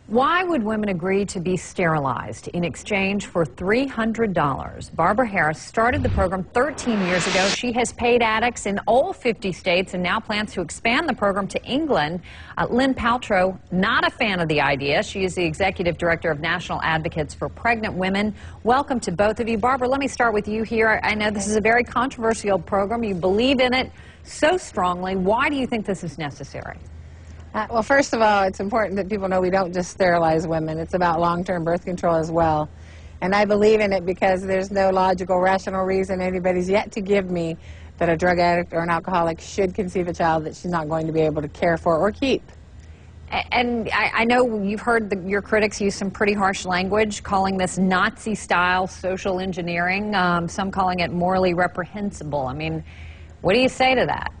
Why would women agree to be sterilized in exchange for $300? Barbara Harris started the program 13 years ago. She has paid addicts in all 50 states and now plans to expand the program to England. Lynn Paltrow, not a fan of the idea. She is the executive director of National Advocates for Pregnant Women. Welcome to both of you. Barbara, let me start with you here. I know this is a very controversial program. You believe in it so strongly. Why do you think this is necessary? Well, first of all, it's important that people know we don't just sterilize women. It's about long-term birth control as well. And I believe in it because there's no logical, rational reason anybody's yet to give me that a drug addict or an alcoholic should conceive a child that she's not going to be able to care for or keep. And I know you've heard your critics use some pretty harsh language, calling this Nazi-style social engineering, some calling it morally reprehensible. I mean, what do you say to that?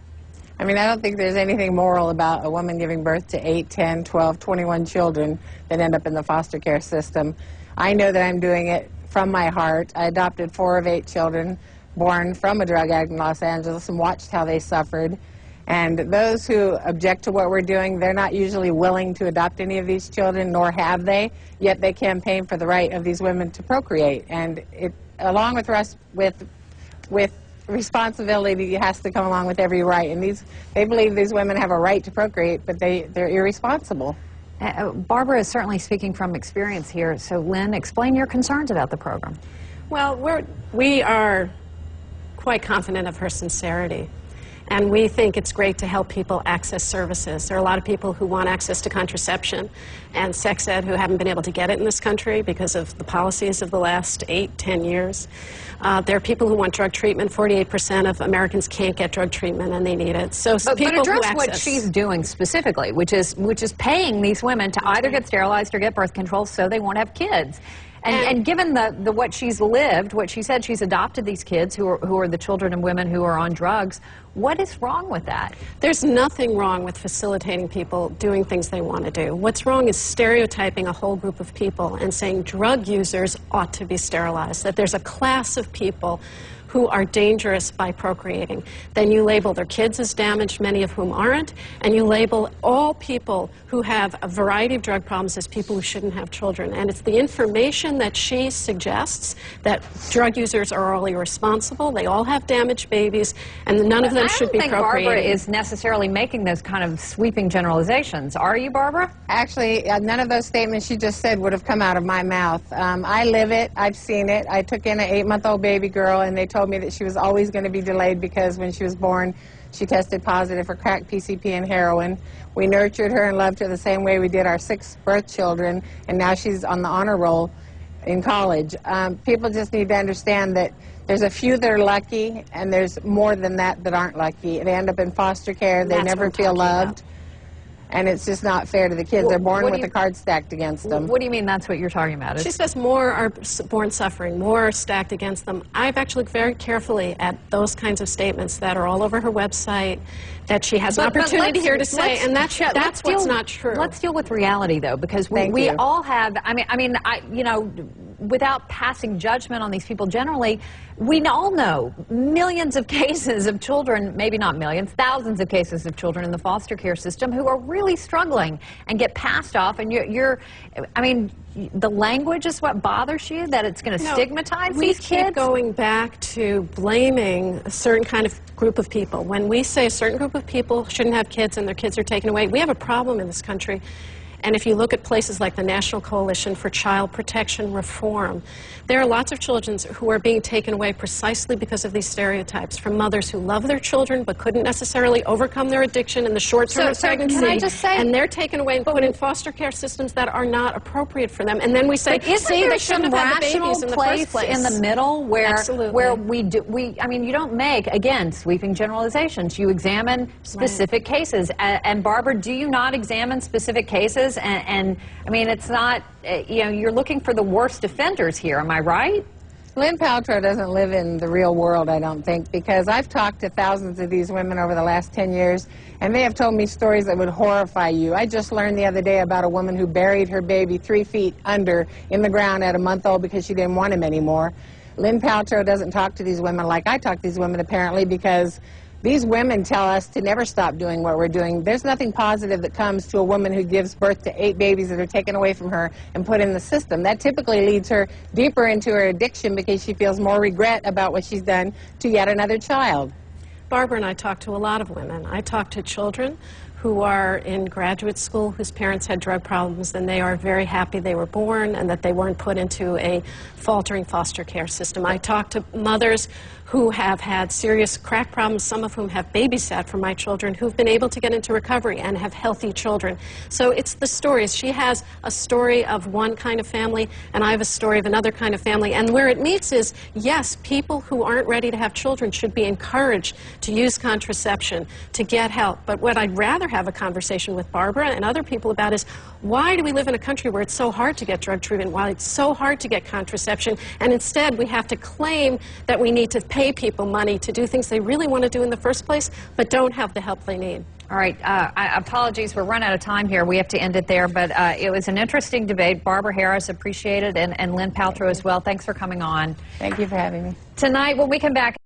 I mean, I don't think there's anything moral about a woman giving birth to 8, 10, 12, 21 children that end up in the foster care system. I know that I'm doing it from my heart. I adopted 4 of 8 children born from a drug addict in Los Angeles and watched how they suffered. And those who object to what we're doing, they're not usually willing to adopt any of these children, nor have they, yet they campaign for the right of these women to procreate. And it, along with responsibility has to come along with every right, and they believe these women have a right to procreate, but they're irresponsible. Barbara is certainly speaking from experience here, so Lynn, explain your concerns about the program. Well, we are quite confident of her sincerity, and we think it's great to help people access services. There are a lot of people who want access to contraception and sex ed who haven't been able to get it in this country because of the policies of the last 8, 10 years. There are people who want drug treatment. 48% of Americans can't get drug treatment, and they need it. So but people address who access what she's doing specifically, which is paying these women to either get sterilized or get birth control so they won't have kids. And given what she's lived, what she said, she's adopted these kids who are the children and women who are on drugs. What is wrong with that? There's nothing wrong with facilitating people doing things they want to do. What's wrong is stereotyping a whole group of people and saying drug users ought to be sterilized, that there's a class of people who are dangerous by procreating. Then you label their kids as damaged, many of whom aren't, and you label all people who have a variety of drug problems as people who shouldn't have children. And it's the information that she suggests that drug users are all irresponsible, they all have damaged babies, and none of them should be procreating. I don't think Barbara is necessarily making those kind of sweeping generalizations. Are you, Barbara? Actually, none of those statements she just said would have come out of my mouth. I live it, I've seen it. I took in an 8-month-old baby girl, and they told me that she was always going to be delayed because when she was born, she tested positive for crack, PCP, and heroin. We nurtured her and loved her the same way we did our 6 birth children, and now she's on the honor roll in college. People just need to understand that there's a few that are lucky, and there's more than that that aren't lucky. They end up in foster care. They never feel loved. And it's just not fair to the kids. They're born with the cards stacked against them. What do you mean that's what you're talking about? She says more are born suffering, more are stacked against them. I've actually looked very carefully at those kinds of statements that are all over her website, that she has an opportunity here to say, and that's what's not true. Let's deal with reality, though, because we all have, you know, without passing judgment on these people generally, we all know millions of cases of children, maybe not millions, thousands of cases of children in the foster care system who are really struggling and get passed off. And I mean, the language is what bothers you, that it's going to stigmatize these kids? We keep going back to blaming a certain kind of group of people. When we say a certain group of people shouldn't have kids and their kids are taken away, we have a problem in this country. And if you look at places like the National Coalition for Child Protection Reform, there are lots of children who are being taken away precisely because of these stereotypes from mothers who love their children but couldn't necessarily overcome their addiction in the short term of pregnancy. Can I just say, and they're taken away and put in foster care systems that are not appropriate for them. And then we say, see, they shouldn't have had the babies in the first place. In the middle where Absolutely. I mean, you don't make, again, sweeping generalizations. You examine specific cases. And Barbara, do you not examine specific cases? And I mean, it's not, you know, you're looking for the worst offenders here, am I right? Lynn Paltrow doesn't live in the real world, I don't think, because I've talked to thousands of these women over the last 10 years, and they have told me stories that would horrify you. I just learned the other day about a woman who buried her baby 3 feet under in the ground at a month old because she didn't want him anymore. Lynn Paltrow doesn't talk to these women like I talk to these women, apparently, because These women tell us to never stop doing what we're doing. There's nothing positive that comes to a woman who gives birth to 8 babies that are taken away from her and put in the system. That typically leads her deeper into her addiction because she feels more regret about what she's done to yet another child. Barbara and I talk to a lot of women. I talk to children who are in graduate school whose parents had drug problems, and they are very happy they were born and that they weren't put into a faltering foster care system. I talk to mothers who have had serious crack problems, some of whom have babysat for my children, who've been able to get into recovery and have healthy children. So it's the stories. She has a story of one kind of family, and I have a story of another kind of family. And where it meets is, yes, people who aren't ready to have children should be encouraged to use contraception, to get help. But what I'd rather have a conversation with Barbara and other people about is, why do we live in a country where it's so hard to get drug treatment, why it's so hard to get contraception, and instead we have to claim that we need to pay people money to do things they really want to do in the first place, but don't have the help they need. All right, apologies, we're running out of time here. We have to end it there, but it was an interesting debate. Barbara Harris, appreciate it, and Lynn Paltrow as well. Thanks for coming on. Thank you for having me. Tonight, when we come back,